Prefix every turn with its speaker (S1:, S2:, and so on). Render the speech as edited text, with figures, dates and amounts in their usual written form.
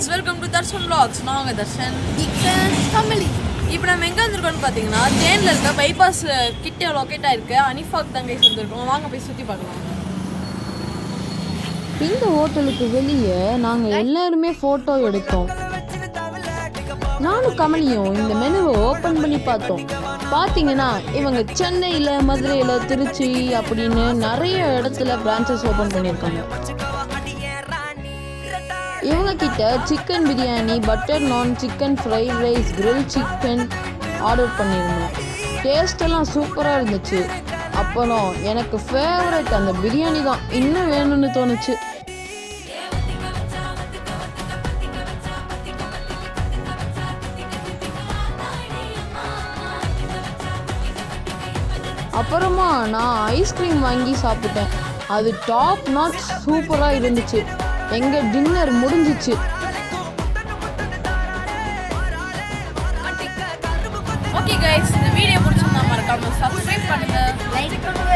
S1: guys, welcome to Darshan Vlogs. நான் உங்க தர்ஷன்
S2: கமலி.
S1: இப்போ நம்ம எங்கே வந்திருக்கோம்னு பார்த்தீங்கன்னா தேனில் இருக்க பைபாஸ் கிட்ட லொக்கேட் ஆயிருக்கு. அனிஃபாக் தான் கைஸ் வந்திருக்கோம். வாங்க போய் சுற்றி பார்க்கலாம்.
S3: இந்த ஹோட்டலுக்கு வெளியே நாங்கள் எல்லாருமே ஃபோட்டோ எடுத்தோம். நானும் கமலியும் இந்த மெனுவை ஓப்பன் பண்ணி பார்த்தோம். பார்த்தீங்கன்னா இவங்க சென்னையில், மதுரையில், திருச்சி அப்படின்னு நிறைய இடத்துல பிரான்ச்சஸ் ஓப்பன் பண்ணியிருக்காங்க. இவங்க கிட்ட சிக்கன் பிரியாணி, பட்டர் நான், chicken fried rice, grill chicken order பண்ணியிருந்தோம். டேஸ்டெல்லாம் சூப்பராக இருந்துச்சு. அப்புறம் எனக்கு ஃபேவரட் அந்த பிரியாணி தான் இன்னும் வேணும்னு தோணுச்சு. அப்புறமா நான் ஐஸ்கிரீம் வாங்கி சாப்பிட்டேன். அது டாப் நாட் சூப்பராக இருந்துச்சு. எங்கள் டின்னர் முடிஞ்சிச்சு.
S1: ஓகே கைஸ், இந்த வீடியோ பிடிச்சிருந்தா மறக்காம சப்ஸ்கிரைப் பண்ணுங்க,
S2: லைக் பண்ணுங்க.